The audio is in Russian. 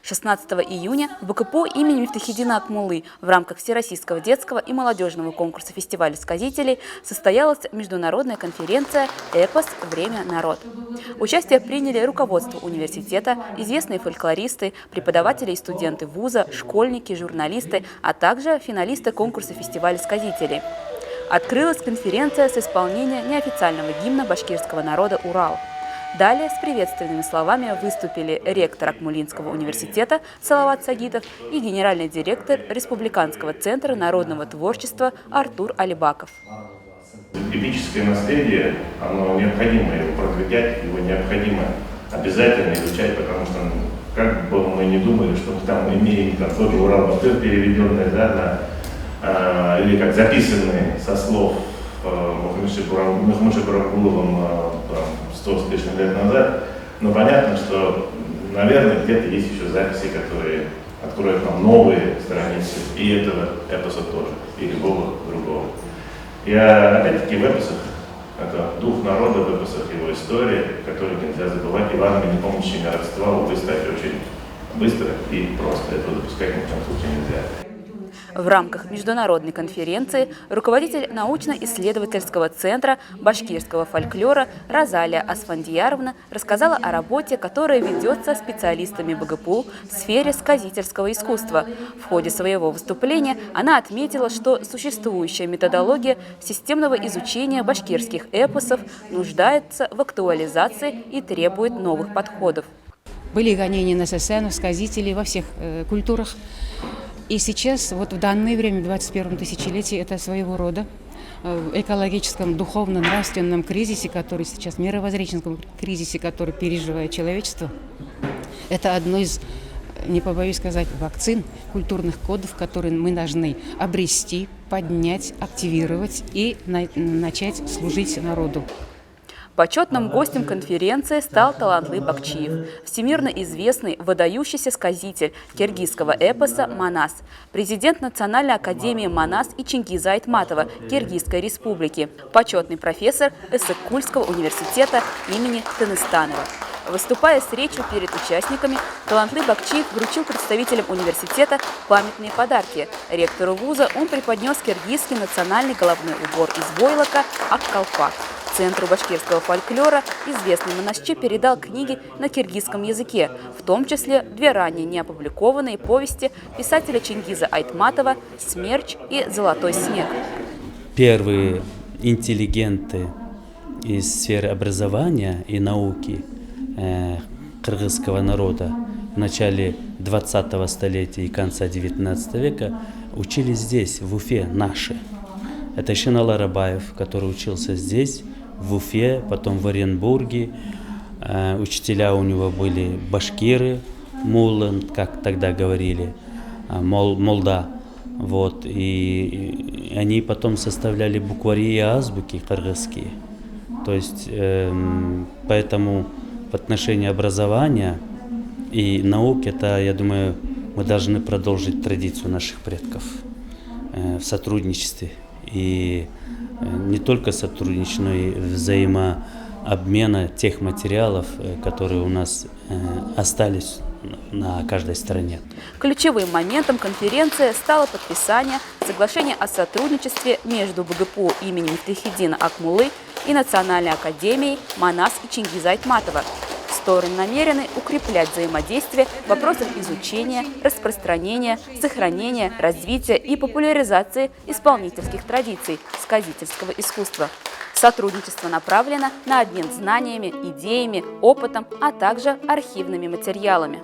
16 июня в БКПУ имени Мифтахиддина Акмуллы в рамках Всероссийского детского и молодежного конкурса фестиваля сказителей состоялась международная конференция «Эпос. Время. Народ». Участие приняли руководство университета, известные фольклористы, преподаватели и студенты вуза, школьники, журналисты, а также финалисты конкурса фестиваля сказителей. Открылась конференция с исполнения неофициального гимна башкирского народа «Урал». Далее с приветственными словами выступили ректор Акмулинского университета Салават Сагитов и генеральный директор Республиканского центра народного творчества Артур Алибаков. Эпическое наследие, оно необходимо его продвигать, его необходимо обязательно изучать, потому что, как бы мы ни думали, что мы там имеем какой-то Урал-Батыр переведенный, да, или как записанные со слов Мухаммеда Бурангуловым 100 с лишним лет назад, но понятно, что, наверное, где-то есть еще записи, которые откроют нам новые страницы и этого эпоса тоже, и любого другого. Опять-таки в эпосах, это дух народа, в эпосах его история, которую нельзя забывать, и важными помощями родства, увы, стать очень быстро и просто. Этого допускать ни в коем случае нельзя. В рамках международной конференции руководитель научно-исследовательского центра башкирского фольклора Розалия Асфандияровна рассказала о работе, которая ведется специалистами БГПУ в сфере сказительского искусства. В ходе своего выступления она отметила, что существующая методология системного изучения башкирских эпосов нуждается в актуализации и требует новых подходов. Были гонения на сцену, сказителей во всех культурах. И сейчас, вот в данное время, в 21 тысячелетии, это своего рода экологическом, духовно-нравственном кризисе, который сейчас, мировоззренческом кризисе, который переживает человечество, это одно из, не побоюсь сказать, вакцин, культурных кодов, которые мы должны обрести, поднять, активировать и начать служить народу. Почетным гостем конференции стал Талантлы Бакчиев, всемирно известный, выдающийся сказитель киргизского эпоса «Манас», президент Национальной академии Манас и Чингиза Айтматова Киргизской республики, почетный профессор Эссык-Кульского университета имени Тыныстанова. Выступая с речью перед участниками, Талантлы Бакчиев вручил представителям университета памятные подарки. Ректору вуза он преподнес киргизский национальный головной убор из войлока «Ак-Калпак». Центру башкирского фольклора известный Манасчи передал книги на киргизском языке, в том числе две ранее не опубликованные повести писателя Чингиза Айтматова «Смерч» и «Золотой снег». Первые интеллигенты из сферы образования и науки кыргызского народа в начале 20-го столетия и конца 19 века учились здесь, в Уфе, наши. Это Шенал Арабаев, который учился здесь, в Уфе, потом в Оренбурге. Учителя у него были башкиры, муллы, как тогда говорили, молда. Вот. И они потом составляли буквари и азбуки кыргызские. То есть, поэтому в отношении образования и наук, это, я думаю, мы должны продолжить традицию наших предков в сотрудничестве. И не только сотрудничать, но и взаимообмена тех материалов, которые у нас остались на каждой стране. Ключевым моментом конференции стало подписание соглашения о сотрудничестве между БГПУ имени Мифтахиддина Акмуллы и Национальной академией Манас и Чингиза Айтматова. Стороны намерены укреплять взаимодействие в вопросах изучения, распространения, сохранения, развития и популяризации исполнительских традиций сказительского искусства. Сотрудничество направлено на обмен знаниями, идеями, опытом, а также архивными материалами.